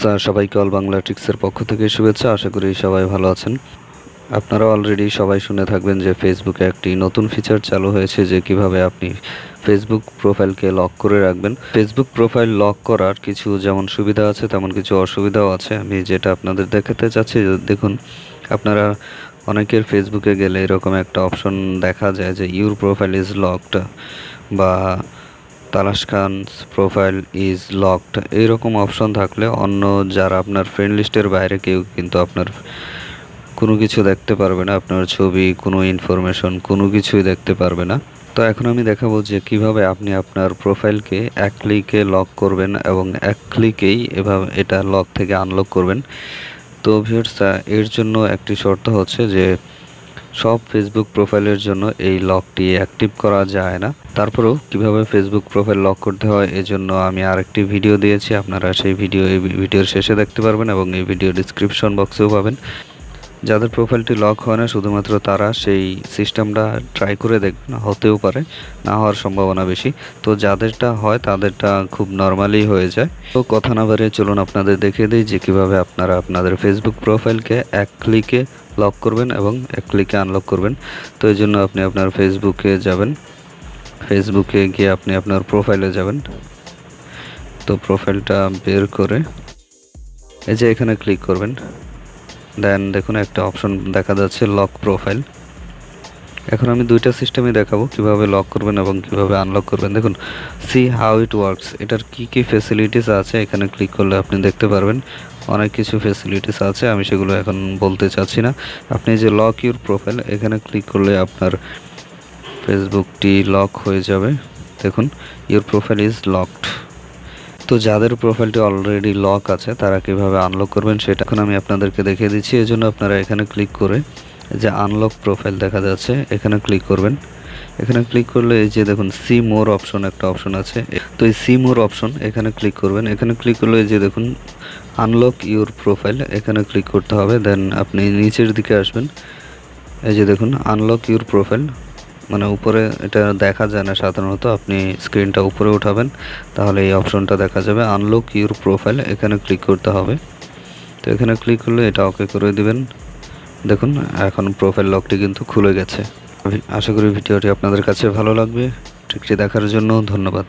নমস্কার সবাইকে অল বাংলা ট্রিক্সের পক্ষ থেকে শুভেচ্ছা। আশা করি সবাই ভালো আছেন। আপনারা অলরেডি সবাই শুনে থাকবেন যে ফেসবুকে একটি নতুন ফিচার চালু হয়েছে যে কিভাবে আপনি ফেসবুক প্রোফাইলকে লক করে রাখবেন। ফেসবুক প্রোফাইল লক করার কিছু যেমন সুবিধা আছে তেমন কিছু অসুবিধাও আছে। আমি যেটা আপনাদের দেখাতে চাচ্ছি, দেখুন আপনারা অনেকের ফেসবুকে গেলে এরকম একটা অপশন দেখা যায় যে ইউর প্রোফাইল ইজ লকড বা তালাশ খানস প্রোফাইল ইজ লকড, এইরকম অপশন থাকলে অন্য যারা আপনার ফ্রেন্ড লিস্টের বাইরে কেউ কিন্তু আপনার কোনো কিছু দেখতে পারবে না, আপনার ছবি, কোনো ইনফরমেশন, কোনো কিছুই দেখতে পারবে না। তো এখন আমি দেখাবো যে কিভাবে আপনি আপনার প্রোফাইলকে এক ক্লিকে লক করবেন এবং এক ক্লিকেই এভাবে এটা লক থেকে আনলক করবেন। তো ভিউয়ার্স, এর জন্য একটি শর্ত হচ্ছে যে সব ফেসবুক প্রোফাইলের জন্য এই লকটি অ্যাক্টিভ করা যায় না। তারপরেও কিভাবে ফেসবুক প্রোফাইল লক করতে হয় এজন্য আমি আরেকটি ভিডিও দিয়েছি, আপনারা সেই এই ভিডিওর শেষে দেখতে পারবেন এবং এই ভিডিও ডিসক্রিপশন বক্সেও পাবেন। যাদের প্রোফাইলটি লক হয় না শুধুমাত্র তারা সেই সিস্টেমটা ট্রাই করে দেখবেন, হতেও পারে, না হওয়ার সম্ভাবনা বেশি। তো যাদেরটা হয় তাদেরটা খুব নর্মালি হয়ে যায়। তো কথা না বাড়িয়ে চলুন আপনাদের দেখিয়ে দিই যে কীভাবে আপনারা আপনাদের ফেসবুক প্রোফাইলকে এক ক্লিকে লক করবেন এবং এক ক্লিকে আনলক করবেন। তো এই জন্য আপনি আপনার ফেসবুকে যাবেন, ফেসবুকে গিয়ে আপনি আপনার প্রোফাইলে যাবেন। তো প্রোফাইলটা বের করে এই যে এখানে ক্লিক করবেন। দেন দেখুন একটা অপশন দেখা যাচ্ছে লক প্রোফাইল। এখন আমি দুইটা সিস্টেমই দেখাবো কিভাবে লক করবেন এবং কিভাবে আনলক করবেন। দেখুন, সি হাউ ইট ওয়ার্কস, এটার কি কি ফেসিলিটিস আছে এখানে ক্লিক করলে আপনি দেখতে পারবেন। অনেক কিছু ফেসিলিটিস আছে, আমি সেগুলো এখন বলতে চাচ্ছি না। আপনি যে লক ইউর প্রোফাইল এখানে ক্লিক করলে আপনার ফেসবুকটি লক হয়ে যাবে। দেখুন, ইউর প্রোফাইল ইজ লকড। তো যাদের প্রোফাইলটি অলরেডি লক আছে তারা কিভাবে আনলক করবেন সেটা এখন আমি আপনাদেরকে দেখিয়ে দিচ্ছি। এই জন্য আপনারা এখানে ক্লিক করে যে আনলক প্রোফাইল দেখা যাচ্ছে এখানে ক্লিক করবেন। এখানে ক্লিক করলে এই যে দেখুন সি মোর অপশন একটা অপশন আছে, তো এই সি মোর অপশন এখানে ক্লিক করবেন। এখানে ক্লিক করলে এই যে দেখুন আনলক ইউর প্রোফাইল এখানে ক্লিক করতে হবে। দেন আপনি নিচের দিকে আসবেন, এই যে দেখুন আনলক ইউর প্রোফাইল, মানে উপরে এটা দেখা যায় না সাধারণত, আপনি স্ক্রিনটা উপরে উঠাবেন তাহলে এই অপশনটা দেখা যাবে আনলক ইউর প্রোফাইল, এখানে ক্লিক করতে হবে। তো এখানে ক্লিক করলে এটা ওকে করে দিবেন। দেখুন এখন প্রোফাইল লকটি কিন্তু খুলে গেছে। আশা করি ভিডিওটি আপনাদের কাছে ভালো লাগবে। ট্রিকটি দেখার জন্য ধন্যবাদ।